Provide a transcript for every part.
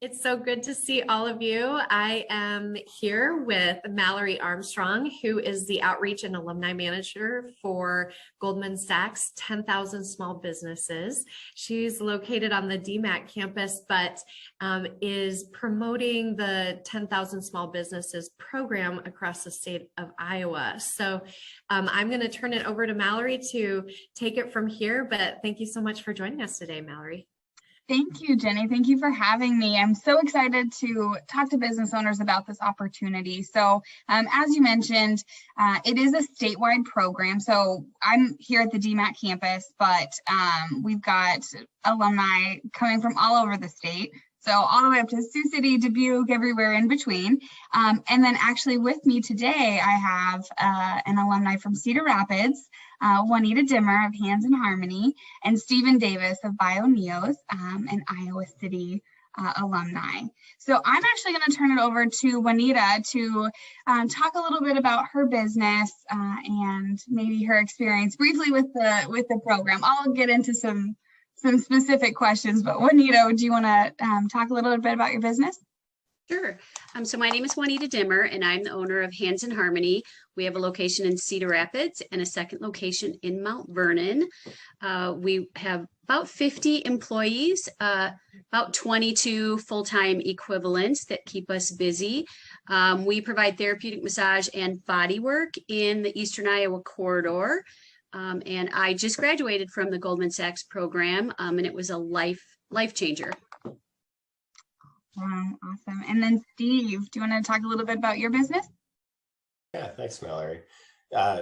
It's so good to see all of you. I am here with Mallory Armstrong, who is the Outreach and Alumni Manager for Goldman Sachs 10,000 Small Businesses. She's located on the DMAC campus, but is promoting the 10,000 Small Businesses program across the state of Iowa. So I'm going to turn it over to Mallory to take it from here, but thank you so much for joining us today, Mallory. Thank you, Jenny. Thank you for having me. I'm so excited to talk to business owners about this opportunity. So as you mentioned, it is a statewide program. So I'm here at the DMAC campus, but we've got alumni coming from all over the state. So all the way up to Sioux City, Dubuque, everywhere in between. And then actually with me today, I have an alumni from Cedar Rapids, Juanita Dimmer of Hands in Harmony, and Stephen Davis of BioNeos, an Iowa City alumni. So I'm actually going to turn it over to Juanita to talk a little bit about her business and maybe her experience briefly with the program. I'll get into some specific questions, but Juanita, do you want to talk a little bit about your business? Sure. So my name is Juanita Dimmer, and I'm the owner of Hands in Harmony. We have a location in Cedar Rapids and a second location in Mount Vernon. We have about 50 employees, about 22 full-time equivalents that keep us busy. We provide therapeutic massage and body work in the Eastern Iowa corridor. And I just graduated from the Goldman Sachs program, and it was a life changer. Wow, awesome. And then Steve, do you want to talk a little bit about your business? Yeah, thanks, Mallory.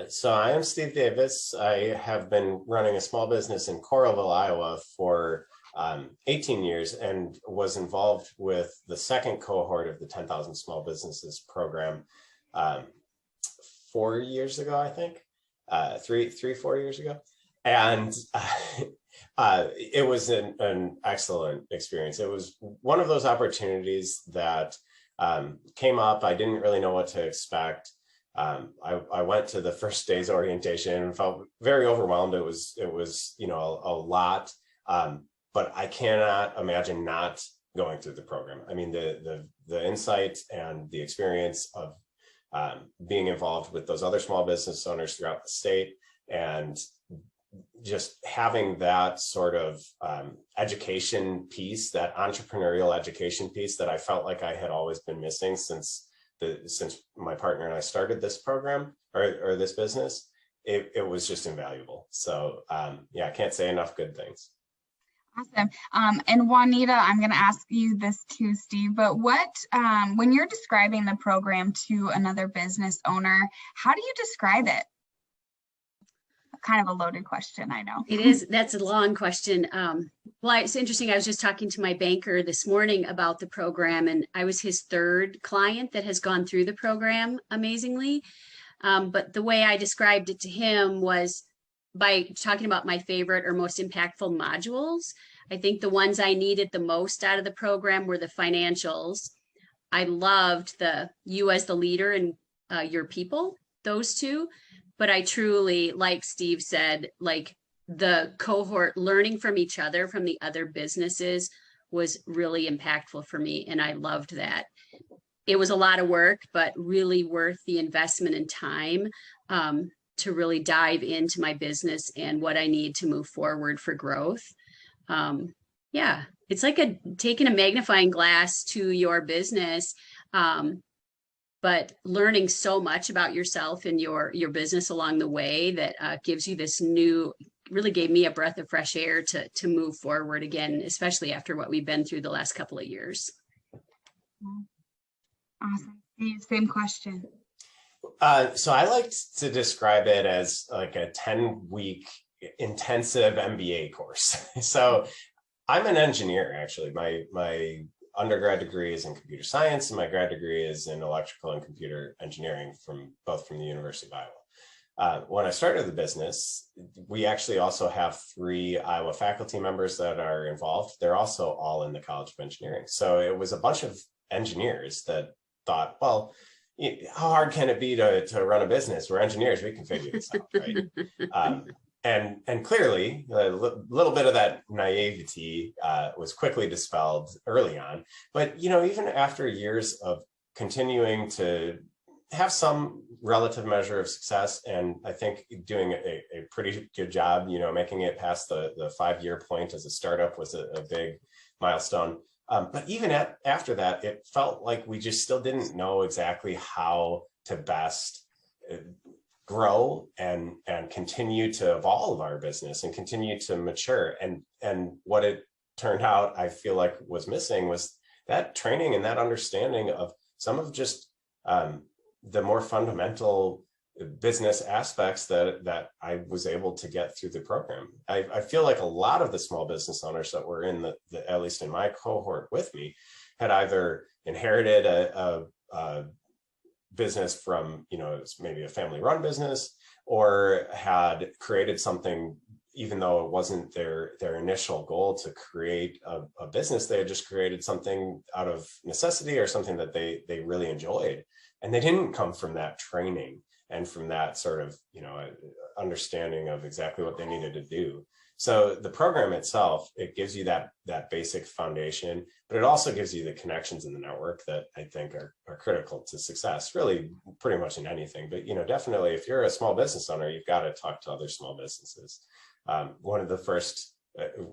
So I am Steve Davis. I have been running a small business in Coralville, Iowa for 18 years and was involved with the second cohort of the 10,000 Small Businesses program 4 years ago, I think. 4 years ago. And it was an excellent experience. It was one of those opportunities that came up. I didn't really know what to expect. I went to the first day's orientation and felt very overwhelmed. It was a lot, but I cannot imagine not going through the program. I mean, the insight and the experience of being involved with those other small business owners throughout the state, and just having that sort of education piece, that entrepreneurial education piece that I felt like I had always been missing since my partner and I started this program or this business. It was just invaluable. So yeah, I can't say enough good things. Awesome. And Juanita, I'm going to ask you this too, Steve, but when you're describing the program to another business owner, how do you describe it? Kind of a loaded question, I know. It is. That's a long question. Well, it's interesting. I was just talking to my banker this morning about the program, and I was his third client that has gone through the program, amazingly. But the way I described it to him was by talking about my favorite or most impactful modules. I think the ones I needed the most out of the program were the financials. I loved you as the leader and your people, those two. But I truly, like Steve said, like the cohort learning from each other, from the other businesses, was really impactful for me. And I loved that. It was a lot of work, but really worth the investment and time to really dive into my business and what I need to move forward for growth. Yeah, it's like taking a magnifying glass to your business, but learning so much about yourself and your business along the way that gives you this really gave me a breath of fresh air to move forward again, especially after what we've been through the last couple of years. Awesome. Same question. So I like to describe it as like a 10-week intensive MBA course. So I'm an engineer, actually. My undergrad degree is in computer science, and my grad degree is in electrical and computer engineering both from the University of Iowa. When I started the business, we actually also have 3 Iowa faculty members that are involved. They're also all in the College of Engineering. So it was a bunch of engineers that thought, well, how hard can it be to run a business? We're engineers, we can figure this out, right? and clearly a little bit of that naivety was quickly dispelled early on. But even after years of continuing to have some relative measure of success, and I think doing a pretty good job, making it past the 5-year point as a startup was a big milestone. But even after that, it felt like we just still didn't know exactly how to best grow and continue to evolve our business and continue to mature. And what it turned out, I feel like was missing was that training and that understanding of some of just the more fundamental business aspects that I was able to get through the program. I feel like a lot of the small business owners that were in at least in my cohort with me, had either inherited a business from, maybe a family run business, or had created something, even though it wasn't their initial goal to create a business. They had just created something out of necessity or something that they really enjoyed. And they didn't come from that training and from that sort of, understanding of exactly what they needed to do. So the program itself, it gives you that basic foundation, but it also gives you the connections in the network that I think are critical to success, really pretty much in anything. But, definitely if you're a small business owner, you've got to talk to other small businesses. One of the first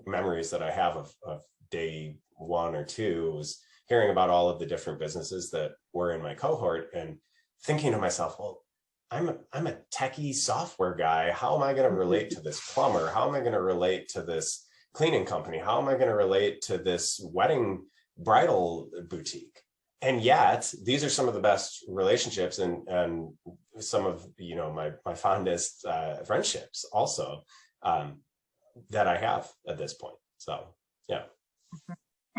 memories that I have of day 1 or 2 was hearing about all of the different businesses that were in my cohort and thinking to myself, well, I'm a techie software guy. How am I going to relate to this plumber? How am I going to relate to this cleaning company? How am I going to relate to this wedding bridal boutique? And yet these are some of the best relationships and some of, my fondest friendships also that I have at this point. So, yeah.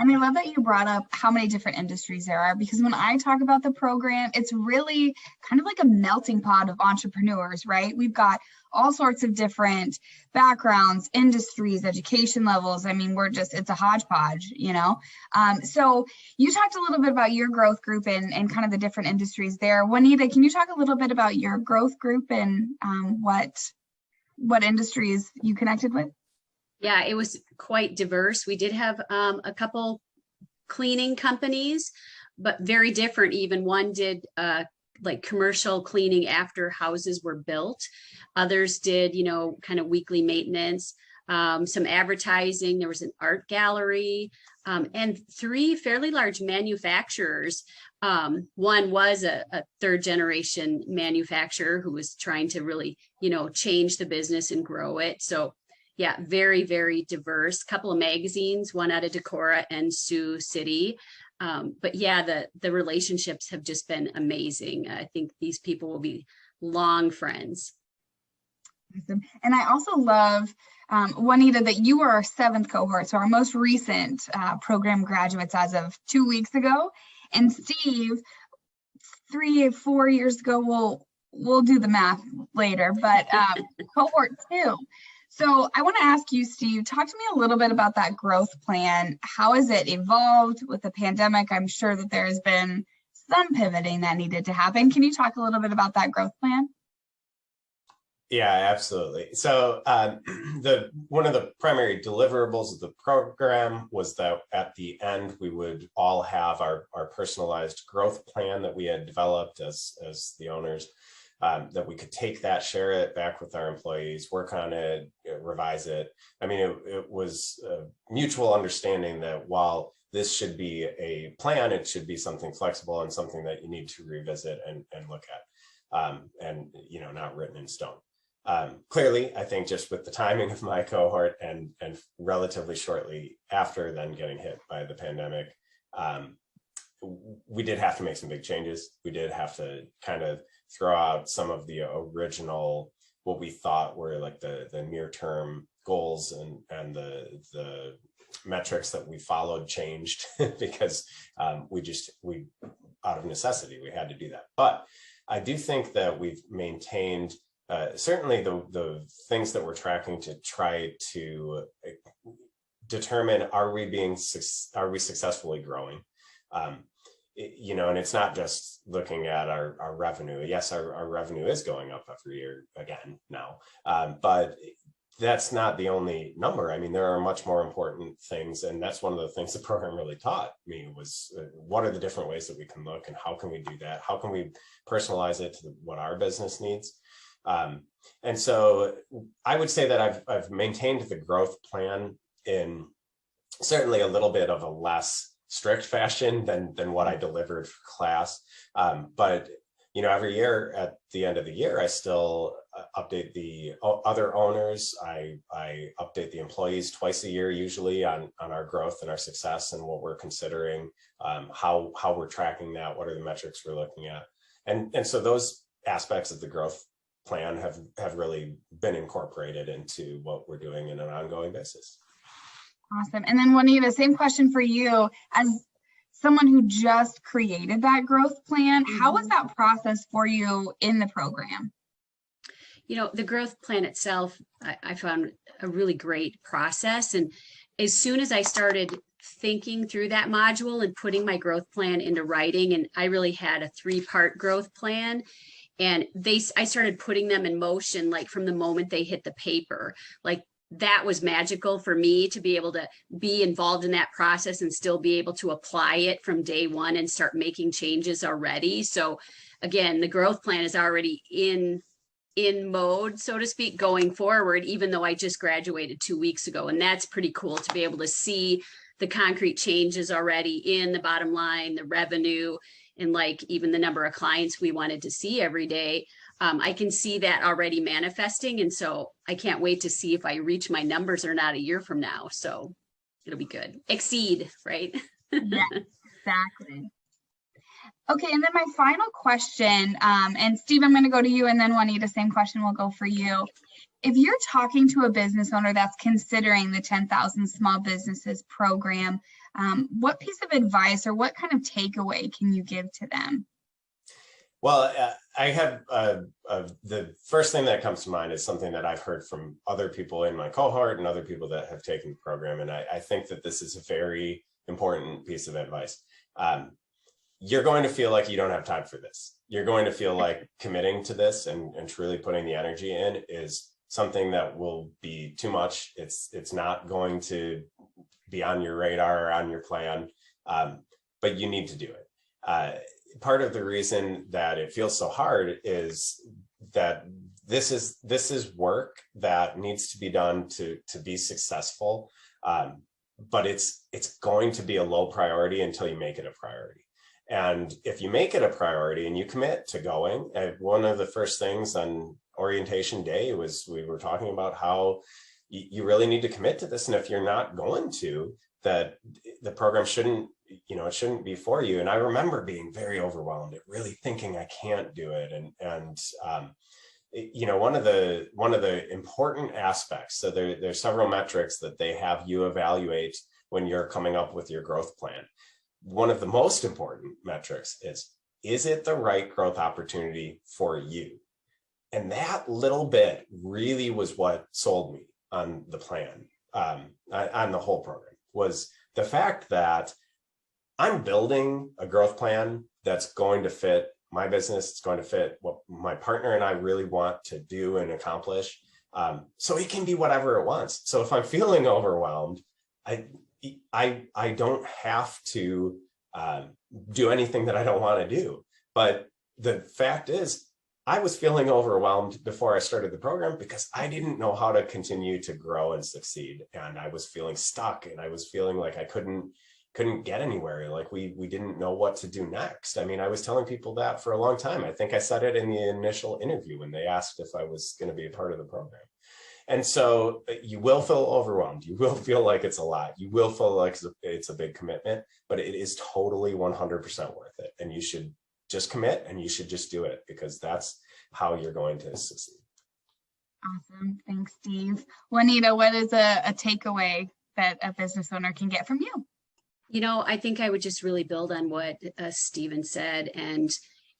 And I love that you brought up how many different industries there are, because when I talk about the program, it's really kind of like a melting pot of entrepreneurs, right? We've got all sorts of different backgrounds, industries, education levels. I mean, it's a hodgepodge, So you talked a little bit about your growth group and kind of the different industries there. Juanita, can you talk a little bit about your growth group and what industries you connected with? Yeah, it was quite diverse. We did have a couple cleaning companies, but very different. Even one did like commercial cleaning after houses were built. Others did, kind of weekly maintenance, some advertising. There was an art gallery, and 3 fairly large manufacturers. One was a 3rd generation manufacturer who was trying to really, change the business and grow it. So yeah, very, very diverse. Couple of magazines, one out of Decorah and Sioux City. But yeah, the relationships have just been amazing. I think these people will be long friends. Awesome. And I also love, Juanita, that you are our 7th cohort, so our most recent program graduates as of 2 weeks ago. And Steve, 3-4 years ago, we'll do the math later, but cohort 2. So I want to ask you, Steve, talk to me a little bit about that growth plan. How has it evolved with the pandemic? I'm sure that there has been some pivoting that needed to happen. Can you talk a little bit about that growth plan? Yeah, absolutely. So one of the primary deliverables of the program was that at the end, we would all have our personalized growth plan that we had developed as the owners. That we could take that, share it back with our employees, work on it, revise it. I mean, it was a mutual understanding that while this should be a plan, it should be something flexible and something that you need to revisit and look at, and not written in stone. Clearly, I think just with the timing of my cohort and relatively shortly after then getting hit by the pandemic, we did have to make some big changes. We did have to kind of throw out some of the original, what we thought were like the near-term goals, and the metrics that we followed changed because we out of necessity, we had to do that. But I do think that we've maintained certainly the things that we're tracking to try to determine, are we successfully growing? And it's not just looking at our revenue. Yes, our revenue is going up every year again now, but that's not the only number. I mean, there are much more important things. And that's one of the things the program really taught me was what are the different ways that we can look and how can we do that? How can we personalize it to what our business needs? And so I would say that I've maintained the growth plan in certainly a little bit of a less strict fashion than what I delivered for class. But every year at the end of the year, I still update the other owners. I update the employees twice a year, usually on our growth and our success and what we're considering, how we're tracking that, what are the metrics we're looking at. And so those aspects of the growth plan have really been incorporated into what we're doing in an ongoing basis. Awesome. And then Juanita, same question for you. As someone who just created that growth plan, how was that process for you in the program? The growth plan itself, I found a really great process. And as soon as I started thinking through that module and putting my growth plan into writing, and I really had a 3-part growth plan, and I started putting them in motion, like from the moment they hit the paper. Like that was magical for me to be able to be involved in that process and still be able to apply it from day one and start making changes already. So again, the growth plan is already in mode, so to speak, going forward, even though I just graduated 2 weeks ago. And that's pretty cool to be able to see the concrete changes already in the bottom line, the revenue, and like even the number of clients we wanted to see every day. I can see that already manifesting. And so I can't wait to see if I reach my numbers or not a year from now. So it'll be good. Exceed, right? Yeah, exactly. Okay, and then my final question, and Steve, I'm going to go to you, and then Juanita, same question will go for you. If you're talking to a business owner that's considering the 10,000 Small Businesses program, what piece of advice or what kind of takeaway can you give to them? Well, I have the first thing that comes to mind is something that I've heard from other people in my cohort and other people that have taken the program. And I think that this is a very important piece of advice. You're going to feel like you don't have time for this. You're going to feel like committing to this and truly putting the energy in is something that will be too much. It's not going to be on your radar or on your plan, but you need to do it. Part of the reason that it feels so hard is that this is work that needs to be done to be successful, but it's going to be a low priority until you make it a priority. And if you make it a priority and you commit to going, one of the first things on orientation day was we were talking about how you really need to commit to this. And if you're not going to, that the program shouldn't, it shouldn't be for you. And I remember being very overwhelmed at really thinking I can't do it. And one of the important aspects, so there's several metrics that they have you evaluate when you're coming up with your growth plan. One of the most important metrics is it the right growth opportunity for you? And that little bit really was what sold me on the plan, on the whole program, was the fact that I'm building a growth plan that's going to fit my business. It's going to fit what my partner and I really want to do and accomplish. So it can be whatever it wants. So if I'm feeling overwhelmed, I don't have to do anything that I don't want to do. But the fact is, I was feeling overwhelmed before I started the program because I didn't know how to continue to grow and succeed. And I was feeling stuck and I was feeling like I couldn't get anywhere. Like we didn't know what to do next. I mean, I was telling people that for a long time. I think I said it in the initial interview when they asked if I was going to be a part of the program. And so you will feel overwhelmed. You will feel like it's a lot. You will feel like it's a big commitment, but it is totally 100% worth it. And you should just commit and you should just do it because that's how you're going to succeed. Awesome. Thanks, Steve. Juanita, what is a takeaway that a business owner can get from you? I think I would just really build on what Stephen said. And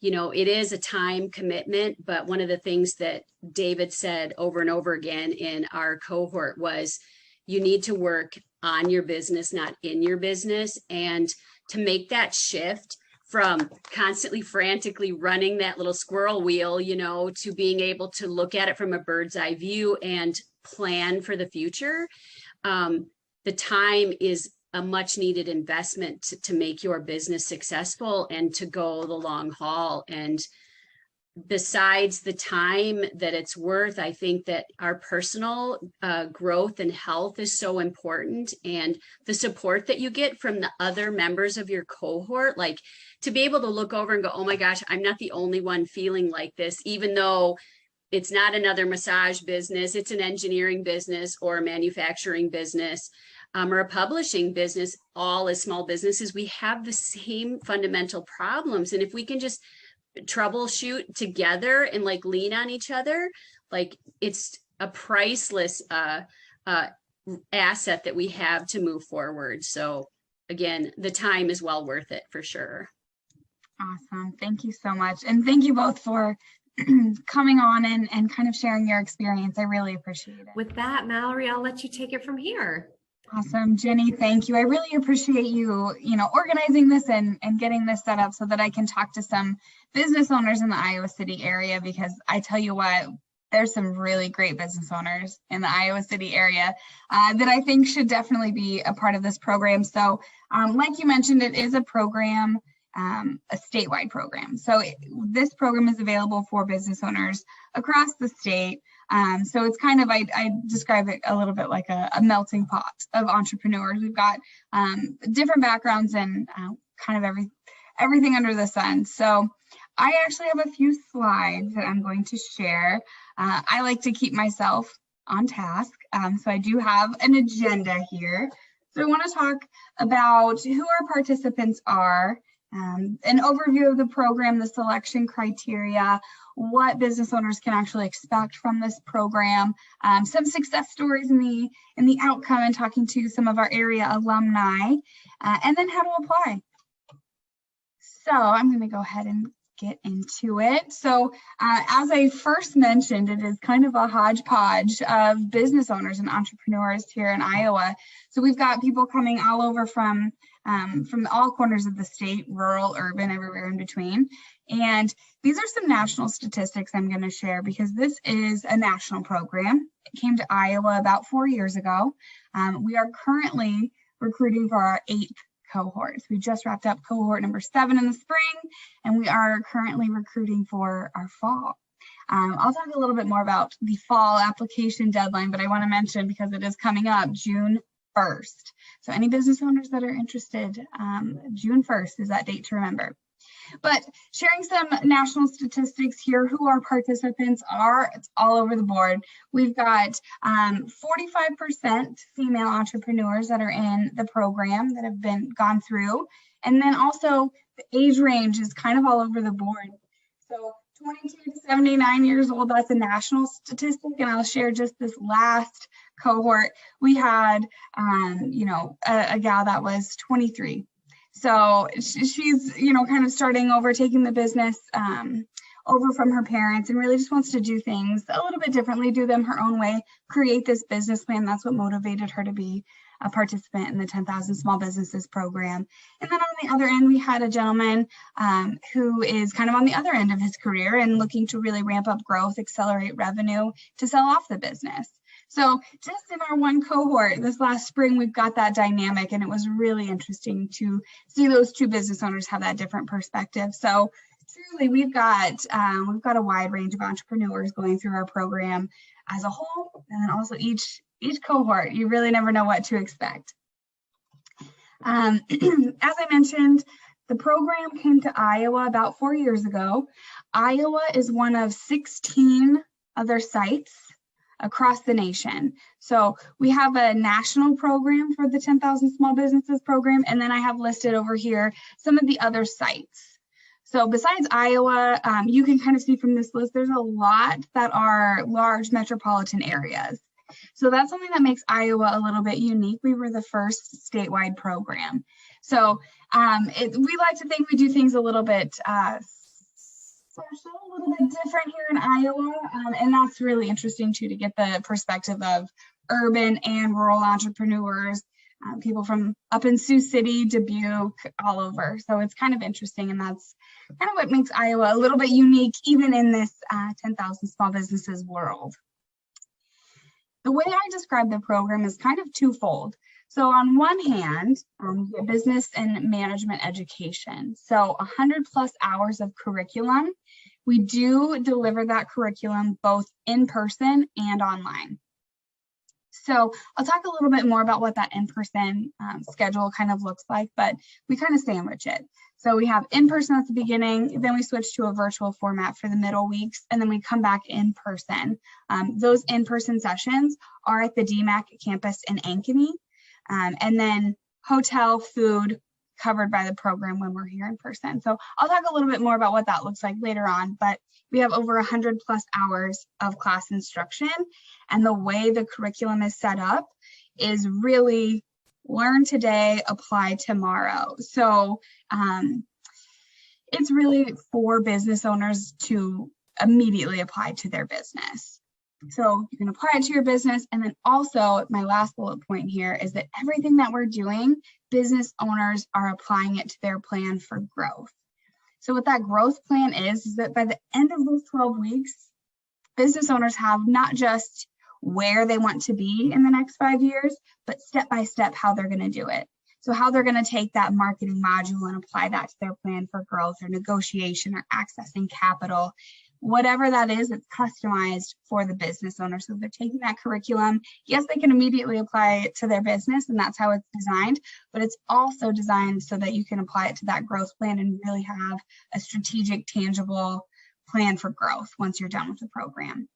it is a time commitment, but one of the things that David said over and over again in our cohort was you need to work on your business, not in your business. And to make that shift from constantly frantically running that little squirrel wheel, to being able to look at it from a bird's eye view and plan for the future, the time is a much needed investment to make your business successful and to go the long haul. And besides the time that it's worth, I think that our personal growth and health is so important, and the support that you get from the other members of your cohort, like to be able to look over and go, oh my gosh, I'm not the only one feeling like this, even though it's not another massage business, it's an engineering business or a manufacturing business. Or a publishing business, all as small businesses, we have the same fundamental problems. And if we can just troubleshoot together and like lean on each other, like it's a priceless asset that we have to move forward. So again, the time is well worth it for sure. Awesome. Thank you so much. And thank you both for coming on and kind of sharing your experience. I really appreciate it. With that, Mallory, I'll let you take it from here. Awesome. Jenny, thank you. I really appreciate you, organizing this and getting this set up so that I can talk to some business owners in the Iowa City area, because I tell you what, there's some really great business owners in the Iowa City area that I think should definitely be a part of this program. So like you mentioned, it is a program, a statewide program. So this program is available for business owners across the state. So it's kind of, I describe it a little bit like a melting pot of entrepreneurs. We've got different backgrounds and kind of everything under the sun. So I actually have a few slides that I'm going to share. I like to keep myself on task. So I do have an agenda here. So I want to talk about who our participants are, an overview of the program, the selection criteria, what business owners can actually expect from this program, some success stories in the outcome, and talking to some of our area alumni, and then how to apply. So I'm going to go ahead and get into it. So as I first mentioned, it is kind of a hodgepodge of business owners and entrepreneurs here in Iowa. So we've got people coming all over from all corners of the state, rural, urban, everywhere in between. And these are some national statistics I'm going to share, because this is a national program. It came to Iowa about 4 years ago. We are currently recruiting for our 8th cohort. We just wrapped up cohort number 7 in the spring, and we are currently recruiting for our fall. I'll talk a little bit more about the fall application deadline, but I want to mention, because it is coming up, June 1st. So any business owners that are interested, June 1st is that date to remember. But sharing some national statistics here, who our participants are, it's all over the board. We've got 45% female entrepreneurs that are in the program that have gone through. And then also the age range is kind of all over the board. So 22 to 79 years old, that's a national statistic. And I'll share just this last cohort. We had, a gal that was 23. So she's, kind of starting over, taking the business over from her parents, and really just wants to do things a little bit differently, do them her own way, create this business plan. That's what motivated her to be a participant in the 10,000 Small Businesses program. And then on the other end, we had a gentleman who is kind of on the other end of his career and looking to really ramp up growth, accelerate revenue to sell off the business. So just in our one cohort this last spring, we've got that dynamic, and it was really interesting to see those two business owners have that different perspective. So truly, we've got a wide range of entrepreneurs going through our program as a whole, and then also each cohort. You really never know what to expect. As I mentioned, the program came to Iowa about 4 years ago. Iowa is one of 16 other sites across the nation. So we have a national program for the 10,000 Small Businesses program, and then I have listed over here some of the other sites. So besides Iowa, you can kind of see from this list, there's a lot that are large metropolitan areas. So that's something that makes Iowa a little bit unique. We were the first statewide program. So we like to think we do things a little bit special, a little bit different here in Iowa. And that's really interesting too, to get the perspective of urban and rural entrepreneurs, people from up in Sioux City, Dubuque, all over. So it's kind of interesting, and that's kind of what makes Iowa a little bit unique, even in this 10,000 Small Businesses world. The way I describe the program is kind of twofold. So on one hand, you get business and management education. So 100+ hours of curriculum. We do deliver that curriculum both in person and online. So I'll talk a little bit more about what that in-person schedule kind of looks like, but we kind of sandwich it. So we have in-person at the beginning, then we switch to a virtual format for the middle weeks, and then we come back in person. Those in-person sessions are at the DMAC campus in Ankeny, and then hotel, food covered by the program when we're here in person. So I'll talk a little bit more about what that looks like later on, but we have over 100+ hours of class instruction, and the way the curriculum is set up is really learn today, apply tomorrow. So it's really for business owners to immediately apply to their business. So you can apply it to your business. And then also my last bullet point here is that everything that we're doing, business owners are applying it to their plan for growth. So what that growth plan is that by the end of those 12 weeks, business owners have not just where they want to be in the next 5 years, but step by step how they're going to do it. So how they're going to take that marketing module and apply that to their plan for growth or negotiation or accessing capital. Whatever that is, it's customized for the business owner. So they're taking that curriculum. Yes, they can immediately apply it to their business, and that's how it's designed, but it's also designed so that you can apply it to that growth plan and really have a strategic, tangible plan for growth once you're done with the program.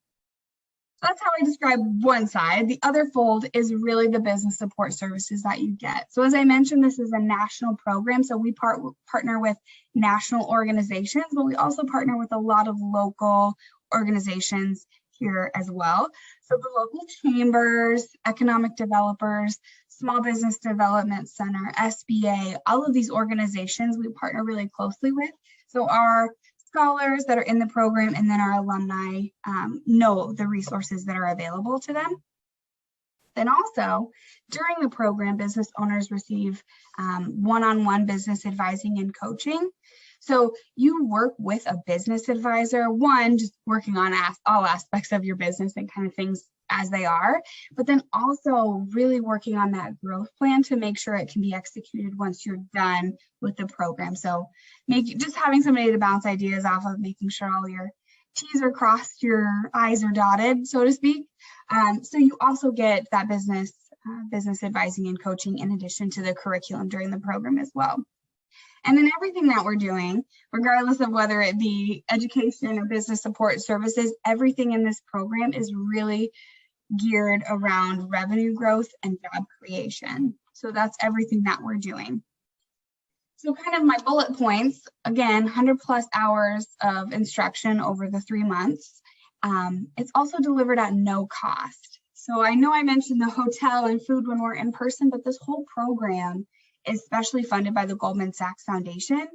So that's how I describe one side. The other fold is really the business support services that you get. So as I mentioned, this is a national program. So we partner with national organizations, but we also partner with a lot of local organizations here as well. So the local chambers, economic developers, Small Business Development Center, SBA, all of these organizations we partner really closely with. So our scholars that are in the program and then our alumni know the resources that are available to them. Then also during the program, business owners receive one-on-one business advising and coaching. So you work with a business advisor, one, just working on all aspects of your business and kind of things as they are, but then also really working on that growth plan to make sure it can be executed once you're done with the program. So just having somebody to bounce ideas off of, making sure all your T's are crossed, your I's are dotted, so to speak. So you also get that business advising and coaching in addition to the curriculum during the program as well. And then everything that we're doing, regardless of whether it be education or business support services, everything in this program is really geared around revenue growth and job creation. So that's everything that we're doing. So kind of my bullet points, again, 100+ hours of instruction over the 3 months. It's also delivered at no cost. So I know I mentioned the hotel and food when we're in person, but this whole program is specially funded by the Goldman Sachs Foundation,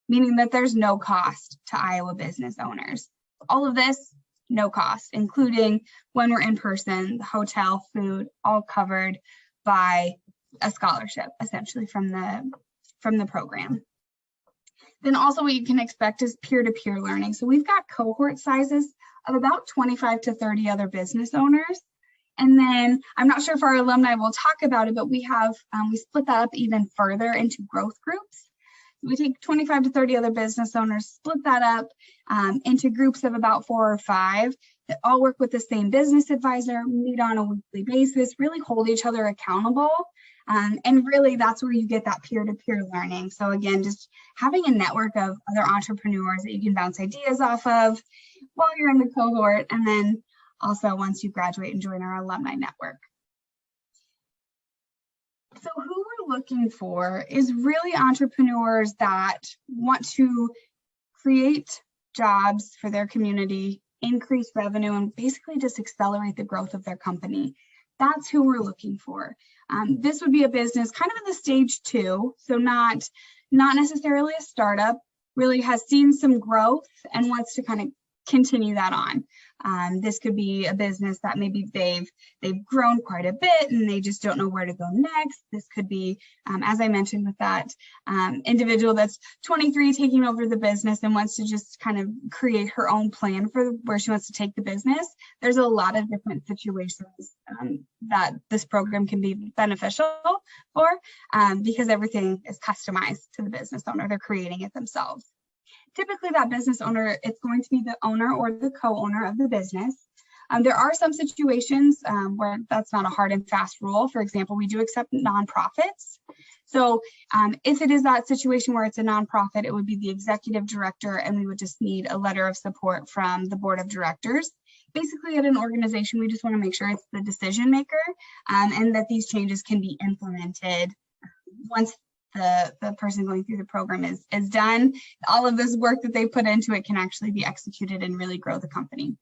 meaning that there's no cost to Iowa business owners. All of this, no cost, including when we're in person, the hotel, food, all covered by a scholarship, essentially from the program. Then also what you can expect is peer-to-peer learning. So we've got cohort sizes of about 25 to 30 other business owners. And then I'm not sure if our alumni will talk about it, but we have, we split that up even further into growth groups. We take 25 to 30 other business owners, split that up into groups of about 4 or 5 that all work with the same business advisor, meet on a weekly basis, really hold each other accountable. And really that's where you get that peer-to-peer learning. So again, just having a network of other entrepreneurs that you can bounce ideas off of while you're in the cohort, and then also once you graduate and join our alumni network. So who we're looking for is really entrepreneurs that want to create jobs for their community, increase revenue, and basically just accelerate the growth of their company. That's who we're looking for. This would be a business kind of in the stage 2, so not necessarily a startup, really has seen some growth and wants to kind of continue that on. This could be a business that maybe they've grown quite a bit and they just don't know where to go next. This could be, as I mentioned, with that individual that's 23 taking over the business and wants to just kind of create her own plan for where she wants to take the business. There's a lot of different situations that this program can be beneficial for, because everything is customized to the business owner. They're creating it themselves. Typically, that business owner, it's going to be the owner or the co-owner of the business. There are some situations where that's not a hard and fast rule. For example, we do accept nonprofits. So if it is that situation where it's a nonprofit, it would be the executive director, and we would just need a letter of support from the board of directors. Basically, at an organization, we just want to make sure it's the decision maker and that these changes can be implemented once the person going through the program is done. All of this work that they put into it can actually be executed and really grow the company.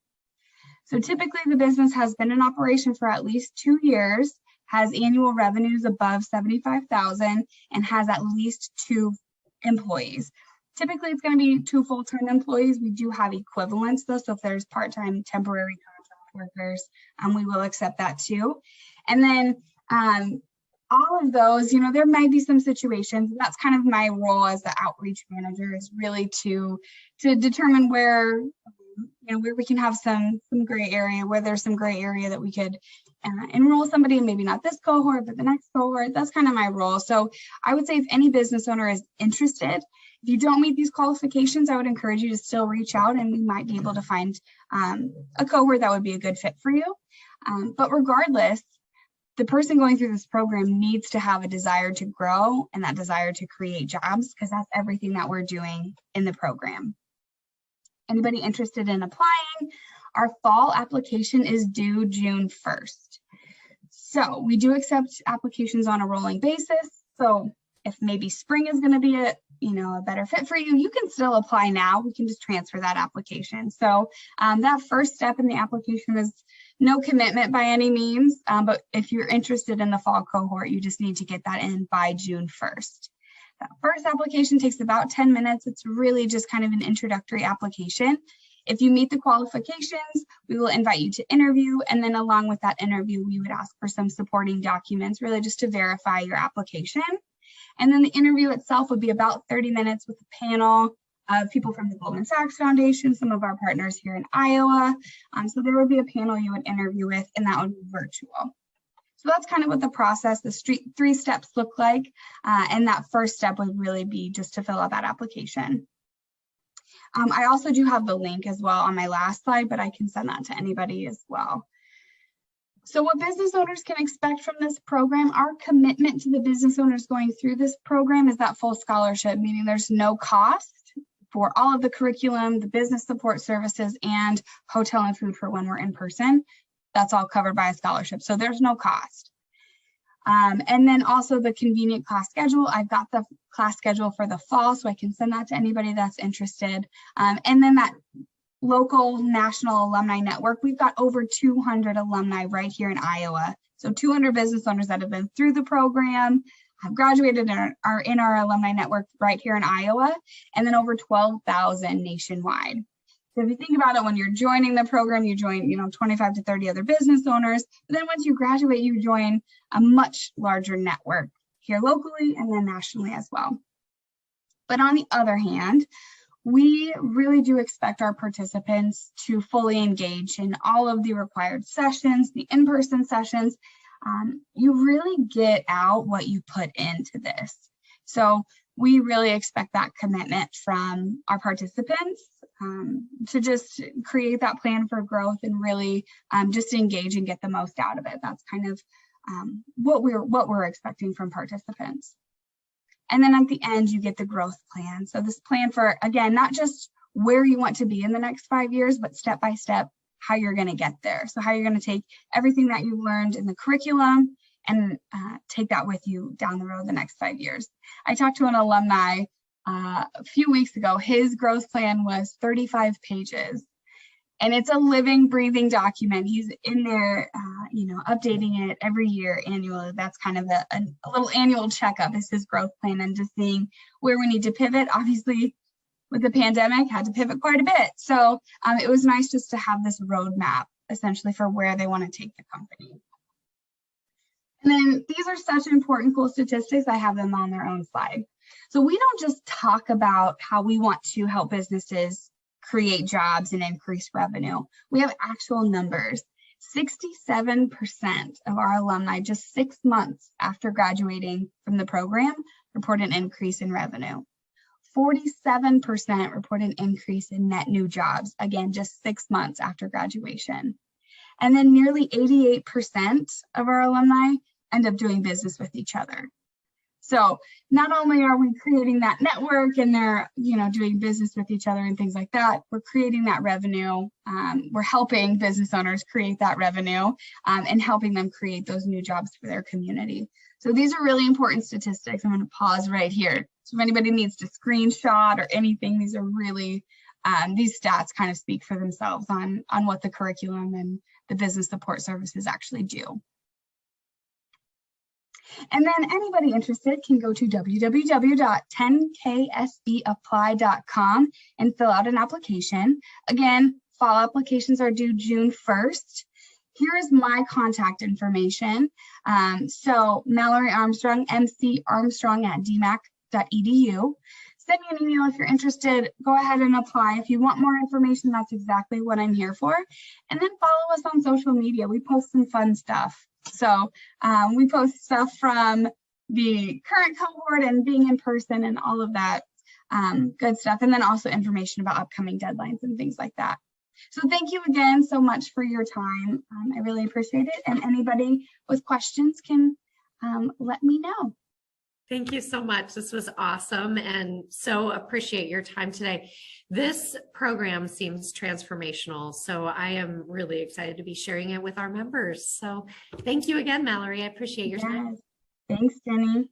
So typically the business has been in operation for at least 2 years, has annual revenues above $75,000, and has at least 2 employees. Typically it's going to be 2 full-time employees. We do have equivalents though, so if there's part-time temporary contract workers, we will accept that too. And then all of those, there might be some situations, and that's kind of my role as the outreach manager, is really to determine where, where we can have some gray area, where there's some gray area that we could enroll somebody, maybe not this cohort, but the next cohort. That's kind of my role. So I would say if any business owner is interested, if you don't meet these qualifications, I would encourage you to still reach out, and we might be able to find a cohort that would be a good fit for you. But regardless, the person going through this program needs to have a desire to grow and that desire to create jobs, because that's everything that we're doing in the program. Anybody interested in applying? Our fall application is due June 1st. So we do accept applications on a rolling basis. So if maybe spring is going to be a better fit for you, you can still apply now. We can just transfer that application. So that first step in the application is no commitment by any means, but if you're interested in the fall cohort, you just need to get that in by June 1st. That first application takes about 10 minutes. It's really just kind of an introductory application. If you meet the qualifications, we will invite you to interview, and then along with that interview, we would ask for some supporting documents, really just to verify your application. And then the interview itself would be about 30 minutes with a panel of people from the Goldman Sachs Foundation, some of our partners here in Iowa. So there would be a panel you would interview with, and that would be virtual. So that's kind of what the process, the 3 steps look like. And that first step would really be just to fill out that application. I also do have the link as well on my last slide, but I can send that to anybody as well. So what business owners can expect from this program, our commitment to the business owners going through this program is that full scholarship, meaning there's no cost for all of the curriculum, the business support services, and hotel and food for when we're in person. That's all covered by a scholarship, so there's no cost. And then also the convenient class schedule. I've got the class schedule for the fall, so I can send that to anybody that's interested. And then that local national alumni network, we've got over 200 alumni right here in Iowa. So 200 business owners that have been through the program, have graduated and are in our alumni network right here in Iowa, and then over 12,000 nationwide. So if you think about it, when you're joining the program, you join 25 to 30 other business owners. But then once you graduate, you join a much larger network here locally and then nationally as well. But on the other hand, we really do expect our participants to fully engage in all of the required sessions, the in-person sessions. You really get out what you put into this. So we really expect that commitment from our participants to just create that plan for growth and really just engage and get the most out of it. That's kind of what we're expecting from participants. And then at the end, you get the growth plan. So this plan for, again, not just where you want to be in the next 5 years, but step by step, how you're going to get there. So how you're going to take everything that you learned in the curriculum and take that with you down the road the next 5 years. I talked to an alumni a few weeks ago. His growth plan was 35 pages. And it's a living, breathing document. He's in there, updating it every year annually. That's kind of a little annual checkup is his growth plan, and just seeing where we need to pivot. Obviously, with the pandemic, had to pivot quite a bit. So it was nice just to have this roadmap essentially for where they want to take the company. And then these are such important, cool statistics. I have them on their own slide. So we don't just talk about how we want to help businesses create jobs and increase revenue. We have actual numbers. 67% of our alumni just 6 months after graduating from the program report an increase in revenue. 47% report an increase in net new jobs, again, just 6 months after graduation. And then nearly 88% of our alumni end up doing business with each other. So not only are we creating that network and they're, doing business with each other and things like that, we're creating that revenue. We're helping business owners create that revenue and helping them create those new jobs for their community. So these are really important statistics. I'm going to pause right here. So if anybody needs to screenshot or anything, these are really, these stats kind of speak for themselves on what the curriculum and the business support services actually do. And then anybody interested can go to www.10ksbapply.com and fill out an application. Again, fall applications are due June 1st. Here is my contact information. So Mallory Armstrong, mcarmstrong@dmac.edu. Send me an email if you're interested. Go ahead and apply. If you want more information, that's exactly what I'm here for. And then follow us on social media. We post some fun stuff. So we post stuff from the current cohort and being in person and all of that good stuff. And then also information about upcoming deadlines and things like that. So thank you again so much for your time. I really appreciate it. And anybody with questions can let me know. Thank you so much. This was awesome and so appreciate your time today. This program seems transformational, so I am really excited to be sharing it with our members. So thank you again, Mallory. I appreciate your time. Thanks, Jenny.